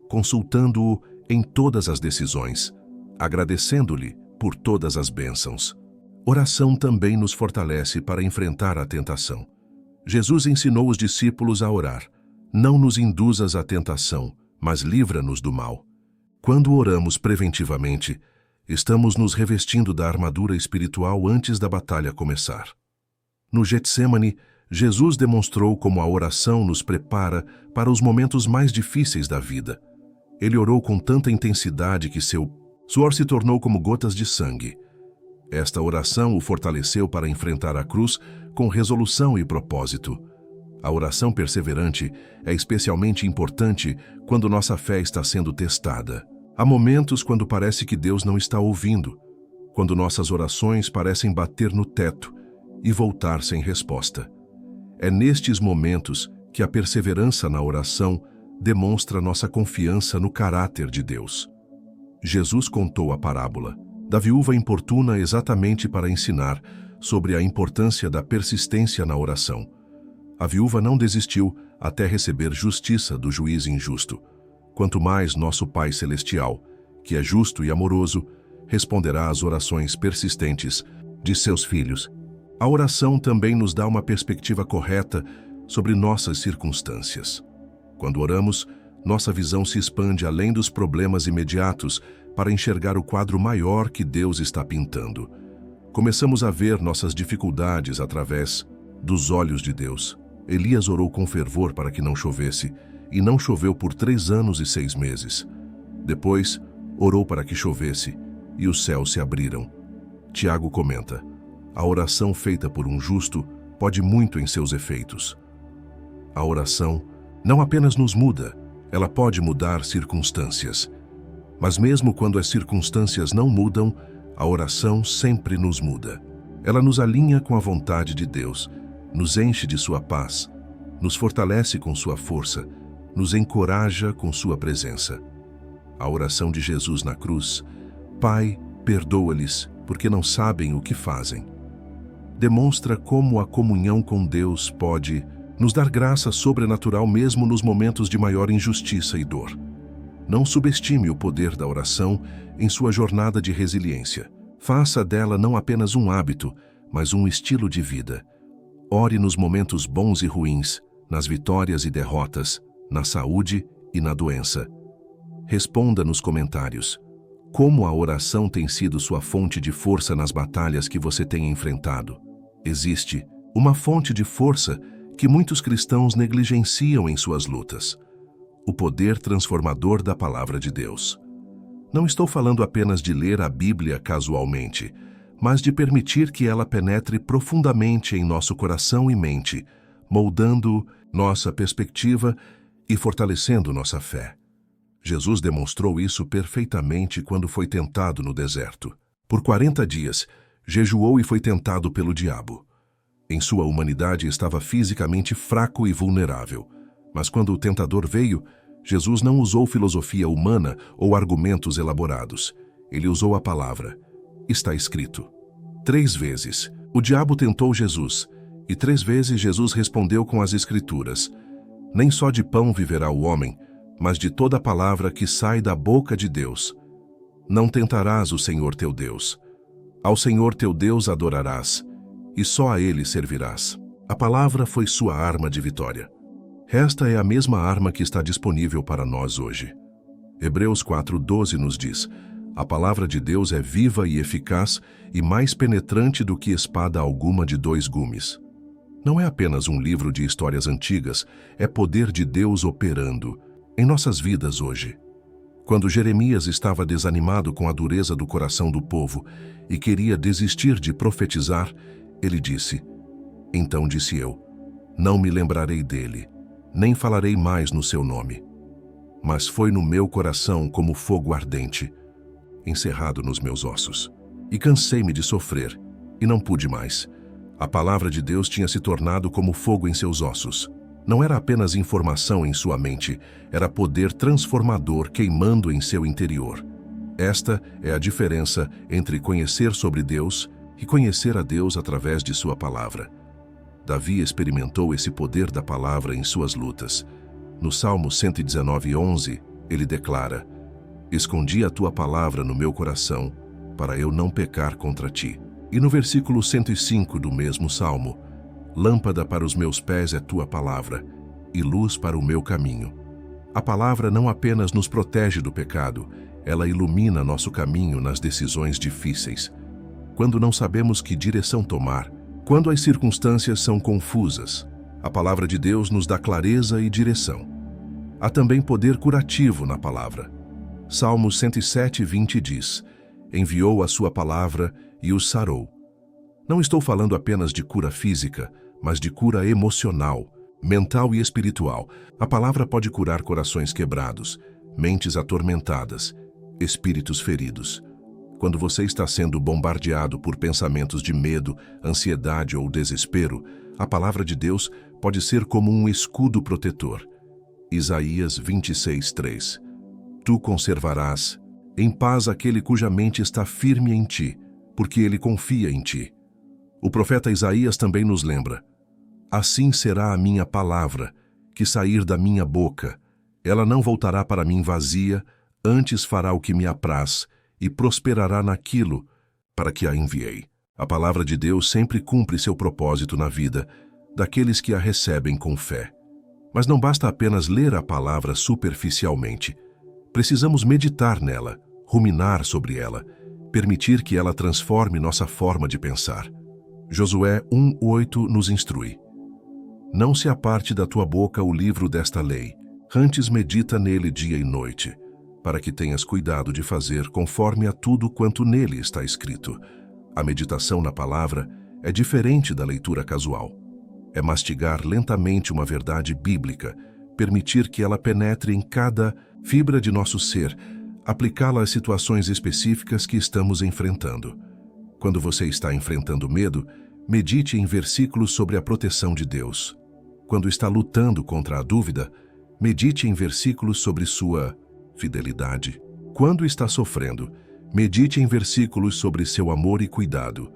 consultando-o em todas as decisões, agradecendo-lhe por todas as bênçãos. Oração também nos fortalece para enfrentar a tentação. Jesus ensinou os discípulos a orar: não nos induzas à tentação, mas livra-nos do mal. Quando oramos preventivamente, estamos nos revestindo da armadura espiritual antes da batalha começar. No Getsêmani, Jesus demonstrou como a oração nos prepara para os momentos mais difíceis da vida. Ele orou com tanta intensidade que seu suor se tornou como gotas de sangue. Esta oração o fortaleceu para enfrentar a cruz com resolução e propósito. A oração perseverante é especialmente importante quando nossa fé está sendo testada. Há momentos quando parece que Deus não está ouvindo, quando nossas orações parecem bater no teto e voltar sem resposta. É nestes momentos que a perseverança na oração demonstra nossa confiança no caráter de Deus. Jesus contou a parábola da viúva importuna exatamente para ensinar sobre a importância da persistência na oração. A viúva não desistiu até receber justiça do juiz injusto. Quanto mais nosso Pai Celestial, que é justo e amoroso, responderá às orações persistentes de seus filhos. A oração também nos dá uma perspectiva correta sobre nossas circunstâncias. Quando oramos, nossa visão se expande além dos problemas imediatos para enxergar o quadro maior que Deus está pintando. Começamos a ver nossas dificuldades através dos olhos de Deus. Elias orou com fervor para que não chovesse, e não choveu por 3 anos e 6 meses. Depois, orou para que chovesse, e os céus se abriram. Tiago comenta: a oração feita por um justo pode muito em seus efeitos. A oração não apenas nos muda, ela pode mudar circunstâncias. Mas mesmo quando as circunstâncias não mudam, a oração sempre nos muda. Ela nos alinha com a vontade de Deus, nos enche de sua paz, nos fortalece com sua força, nos encoraja com sua presença. A oração de Jesus na cruz: Pai, perdoa-lhes, porque não sabem o que fazem, demonstra como a comunhão com Deus pode nos dar graça sobrenatural mesmo nos momentos de maior injustiça e dor. Não subestime o poder da oração em sua jornada de resiliência. Faça dela não apenas um hábito, mas um estilo de vida. Ore nos momentos bons e ruins, nas vitórias e derrotas, na saúde e na doença. Responda nos comentários: como a oração tem sido sua fonte de força nas batalhas que você tem enfrentado? Existe uma fonte de força que muitos cristãos negligenciam em suas lutas: o poder transformador da Palavra de Deus. Não estou falando apenas de ler a Bíblia casualmente, mas de permitir que ela penetre profundamente em nosso coração e mente, moldando nossa perspectiva e fortalecendo nossa fé. Jesus demonstrou isso perfeitamente quando foi tentado no deserto. Por 40 dias, jejuou e foi tentado pelo diabo. Em sua humanidade estava fisicamente fraco e vulnerável. Mas quando o tentador veio, Jesus não usou filosofia humana ou argumentos elaborados. Ele usou a palavra: está escrito. 3 vezes, o diabo tentou Jesus, E 3 vezes Jesus respondeu com as Escrituras: Nem só de pão viverá o homem, mas de toda palavra que sai da boca de Deus. Não tentarás o Senhor teu Deus. Ao Senhor teu Deus adorarás, e só a Ele servirás. A palavra foi sua arma de vitória. Esta é a mesma arma que está disponível para nós hoje. Hebreus 4:12 nos diz: A palavra de Deus é viva e eficaz e mais penetrante do que espada alguma de 2 gumes. Não é apenas um livro de histórias antigas, é poder de Deus operando em nossas vidas hoje. Quando Jeremias estava desanimado com a dureza do coração do povo e queria desistir de profetizar, ele disse: Então disse eu: Não me lembrarei dele, nem falarei mais no seu nome. Mas foi no meu coração como fogo ardente, encerrado nos meus ossos. E cansei-me de sofrer, e não pude mais. A palavra de Deus tinha se tornado como fogo em seus ossos. Não era apenas informação em sua mente, era poder transformador queimando em seu interior. Esta é a diferença entre conhecer sobre Deus e conhecer a Deus através de sua palavra. Davi experimentou esse poder da palavra em suas lutas. No Salmo 119:11, ele declara: Escondi a tua palavra no meu coração, para eu não pecar contra ti. E no versículo 105 do mesmo Salmo: Lâmpada para os meus pés é tua palavra, e luz para o meu caminho. A palavra não apenas nos protege do pecado, ela ilumina nosso caminho nas decisões difíceis. Quando não sabemos que direção tomar, quando as circunstâncias são confusas, a palavra de Deus nos dá clareza e direção. Há também poder curativo na palavra. Salmo 107:20 diz: Enviou a sua palavra e os sarou. Não estou falando apenas de cura física, mas de cura emocional, mental e espiritual. A palavra pode curar corações quebrados, mentes atormentadas, espíritos feridos. Quando você está sendo bombardeado por pensamentos de medo, ansiedade ou desespero, a palavra de Deus pode ser como um escudo protetor. Isaías 26:3. Tu conservarás em paz aquele cuja mente está firme em ti, porque ele confia em ti. O profeta Isaías também nos lembra: Assim será a minha palavra, que sair da minha boca. Ela não voltará para mim vazia, antes fará o que me apraz, e prosperará naquilo para que a enviei. A palavra de Deus sempre cumpre seu propósito na vida daqueles que a recebem com fé. Mas não basta apenas ler a palavra superficialmente. Precisamos meditar nela, ruminar sobre ela, permitir que ela transforme nossa forma de pensar. Josué 1:8 nos instrui: Não se aparte da tua boca o livro desta lei, antes medita nele dia e noite, para que tenhas cuidado de fazer conforme a tudo quanto nele está escrito. A meditação na palavra é diferente da leitura casual. É mastigar lentamente uma verdade bíblica, permitir que ela penetre em cada fibra de nosso ser, aplicá-la às situações específicas que estamos enfrentando. Quando você está enfrentando medo, medite em versículos sobre a proteção de Deus. Quando está lutando contra a dúvida, medite em versículos sobre sua fidelidade. Quando está sofrendo, medite em versículos sobre seu amor e cuidado.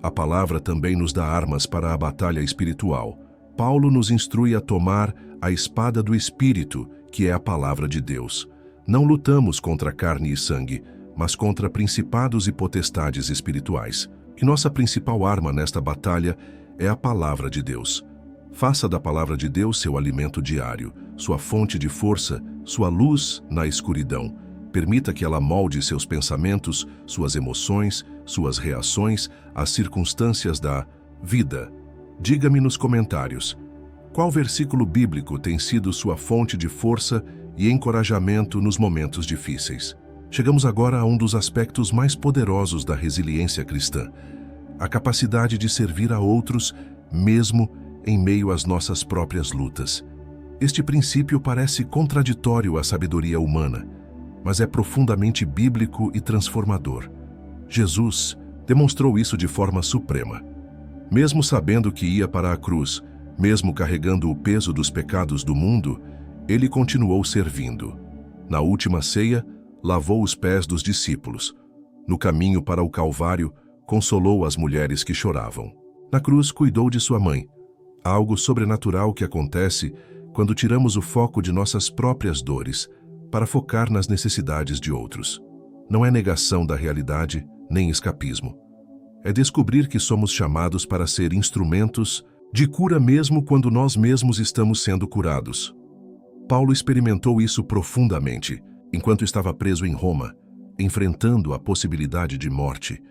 A palavra também nos dá armas para a batalha espiritual. Paulo nos instrui a tomar a espada do Espírito, que é a palavra de Deus. Não lutamos contra carne e sangue, mas contra principados e potestades espirituais. E nossa principal arma nesta batalha é a palavra de Deus. Faça da palavra de Deus seu alimento diário, sua fonte de força, sua luz na escuridão. Permita que ela molde seus pensamentos, suas emoções, suas reações às circunstâncias da vida. Diga-me nos comentários: qual versículo bíblico tem sido sua fonte de força e encorajamento nos momentos difíceis? Chegamos agora a um dos aspectos mais poderosos da resiliência cristã: a capacidade de servir a outros, mesmo em meio às nossas próprias lutas. Este princípio parece contraditório à sabedoria humana, mas é profundamente bíblico e transformador. Jesus demonstrou isso de forma suprema. Mesmo sabendo que ia para a cruz, mesmo carregando o peso dos pecados do mundo, ele continuou servindo. Na última ceia, lavou os pés dos discípulos. No caminho para o Calvário, consolou as mulheres que choravam. Na cruz, cuidou de sua mãe. Algo sobrenatural que acontece quando tiramos o foco de nossas próprias dores para focar nas necessidades de outros. Não é negação da realidade, nem escapismo. É descobrir que somos chamados para ser instrumentos de cura mesmo quando nós mesmos estamos sendo curados. Paulo experimentou isso profundamente enquanto estava preso em Roma, enfrentando a possibilidade de morte.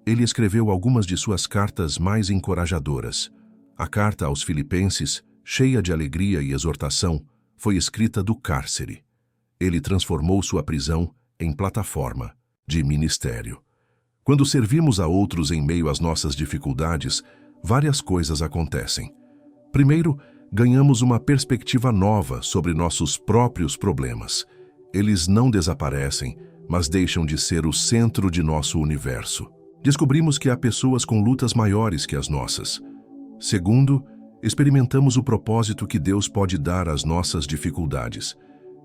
Ele escreveu algumas de suas cartas mais encorajadoras. A carta aos Filipenses, cheia de alegria e exortação, foi escrita do cárcere. Ele transformou sua prisão em plataforma de ministério. Quando servimos a outros em meio às nossas dificuldades, várias coisas acontecem. Primeiro, ganhamos uma perspectiva nova sobre nossos próprios problemas. Eles não desaparecem, mas deixam de ser o centro de nosso universo. Descobrimos que há pessoas com lutas maiores que as nossas. Segundo, experimentamos o propósito que Deus pode dar às nossas dificuldades.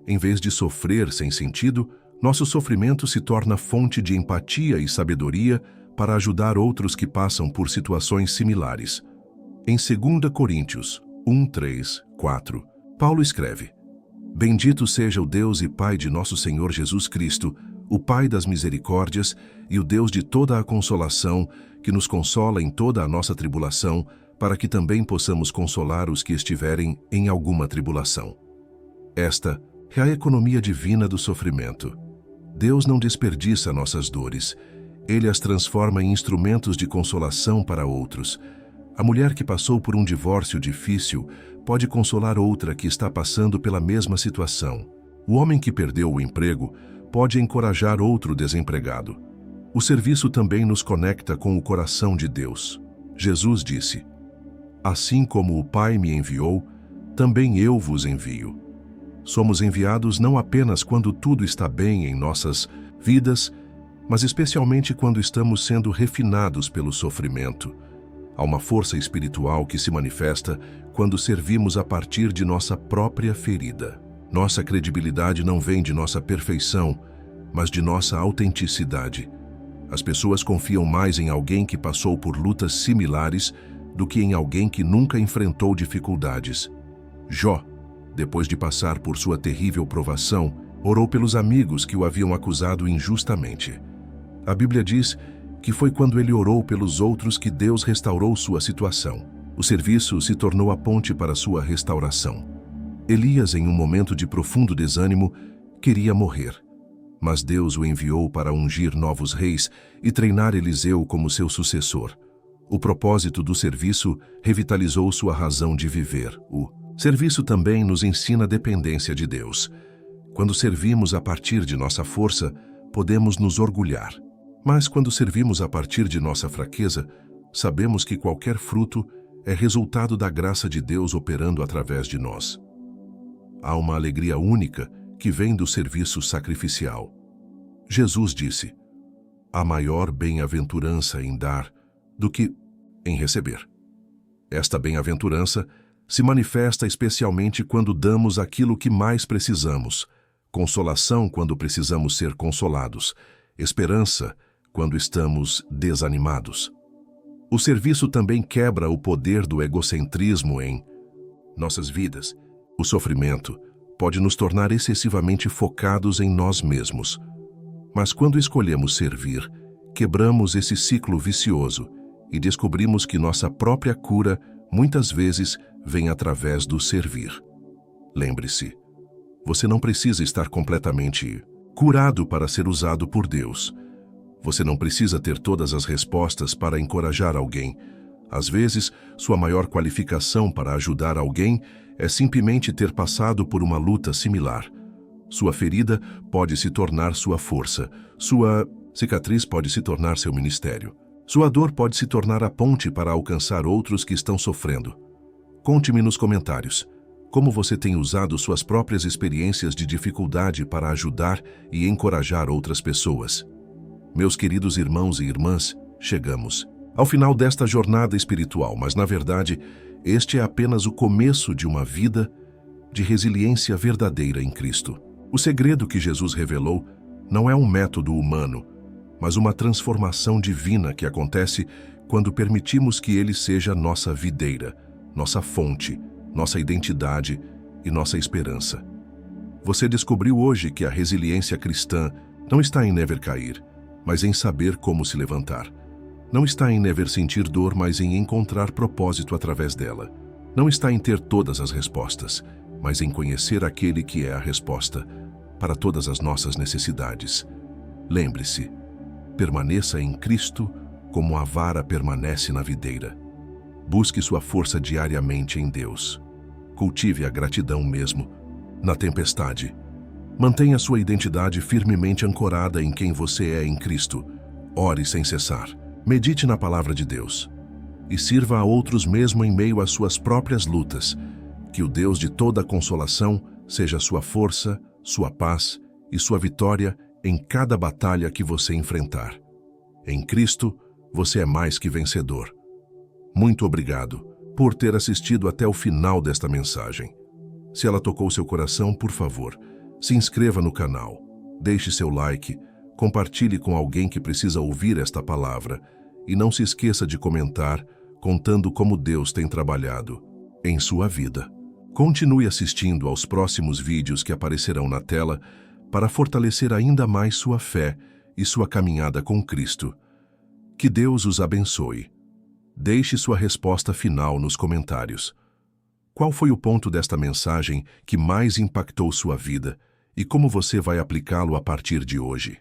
Em vez de sofrer sem sentido, nosso sofrimento se torna fonte de empatia e sabedoria para ajudar outros que passam por situações similares. Em 2 Coríntios 1, 3, 4, Paulo escreve: Bendito seja o Deus e Pai de nosso Senhor Jesus Cristo, o Pai das misericórdias e o Deus de toda a consolação, que nos consola em toda a nossa tribulação, para que também possamos consolar os que estiverem em alguma tribulação. Esta é a economia divina do sofrimento. Deus não desperdiça nossas dores. Ele as transforma em instrumentos de consolação para outros. A mulher que passou por um divórcio difícil pode consolar outra que está passando pela mesma situação. O homem que perdeu o emprego pode encorajar outro desempregado. O serviço também nos conecta com o coração de Deus. Jesus disse: Assim como o Pai me enviou, também eu vos envio. Somos enviados não apenas quando tudo está bem em nossas vidas, mas especialmente quando estamos sendo refinados pelo sofrimento. Há uma força espiritual que se manifesta quando servimos a partir de nossa própria ferida. Nossa credibilidade não vem de nossa perfeição, mas de nossa autenticidade. As pessoas confiam mais em alguém que passou por lutas similares do que em alguém que nunca enfrentou dificuldades. Jó, depois de passar por sua terrível provação, orou pelos amigos que o haviam acusado injustamente. A Bíblia diz que foi quando ele orou pelos outros que Deus restaurou sua situação. O serviço se tornou a ponte para sua restauração. Elias, em um momento de profundo desânimo, queria morrer. Mas Deus o enviou para ungir novos reis e treinar Eliseu como seu sucessor. O propósito do serviço revitalizou sua razão de viver. O serviço também nos ensina a dependência de Deus. Quando servimos a partir de nossa força, podemos nos orgulhar. Mas quando servimos a partir de nossa fraqueza, sabemos que qualquer fruto é resultado da graça de Deus operando através de nós. Há uma alegria única que vem do serviço sacrificial. Jesus disse: há maior bem-aventurança em dar do que em receber. Esta bem-aventurança se manifesta especialmente quando damos aquilo que mais precisamos: consolação quando precisamos ser consolados, esperança quando estamos desanimados. O serviço também quebra o poder do egocentrismo em nossas vidas. O sofrimento pode nos tornar excessivamente focados em nós mesmos. Mas quando escolhemos servir, quebramos esse ciclo vicioso e descobrimos que nossa própria cura muitas vezes vem através do servir. Lembre-se, você não precisa estar completamente curado para ser usado por Deus. Você não precisa ter todas as respostas para encorajar alguém. Às vezes, sua maior qualificação para ajudar alguém é simplesmente ter passado por uma luta similar. Sua ferida pode se tornar sua força. Sua cicatriz pode se tornar seu ministério. Sua dor pode se tornar a ponte para alcançar outros que estão sofrendo. Conte-me nos comentários como você tem usado suas próprias experiências de dificuldade para ajudar e encorajar outras pessoas. Meus queridos irmãos e irmãs, chegamos ao final desta jornada espiritual, mas na verdade, este é apenas o começo de uma vida de resiliência verdadeira em Cristo. O segredo que Jesus revelou não é um método humano, mas uma transformação divina que acontece quando permitimos que Ele seja nossa videira, nossa fonte, nossa identidade e nossa esperança. Você descobriu hoje que a resiliência cristã não está em never cair, mas em saber como se levantar. Não está em never sentir dor, mas em encontrar propósito através dela. Não está em ter todas as respostas, mas em conhecer aquele que é a resposta para todas as nossas necessidades. Lembre-se, permaneça em Cristo como a vara permanece na videira. Busque sua força diariamente em Deus. Cultive a gratidão mesmo na tempestade. Mantenha sua identidade firmemente ancorada em quem você é em Cristo. Ore sem cessar. Medite na palavra de Deus. E sirva a outros mesmo em meio às suas próprias lutas. Que o Deus de toda consolação seja sua força, sua paz e sua vitória em cada batalha que você enfrentar. Em Cristo, você é mais que vencedor. Muito obrigado por ter assistido até o final desta mensagem. Se ela tocou seu coração, por favor, se inscreva no canal, deixe seu like, compartilhe com alguém que precisa ouvir esta palavra e não se esqueça de comentar, contando como Deus tem trabalhado em sua vida. Continue assistindo aos próximos vídeos que aparecerão na tela para fortalecer ainda mais sua fé e sua caminhada com Cristo. Que Deus os abençoe. Deixe sua resposta final nos comentários. Qual foi o ponto desta mensagem que mais impactou sua vida e como você vai aplicá-lo a partir de hoje?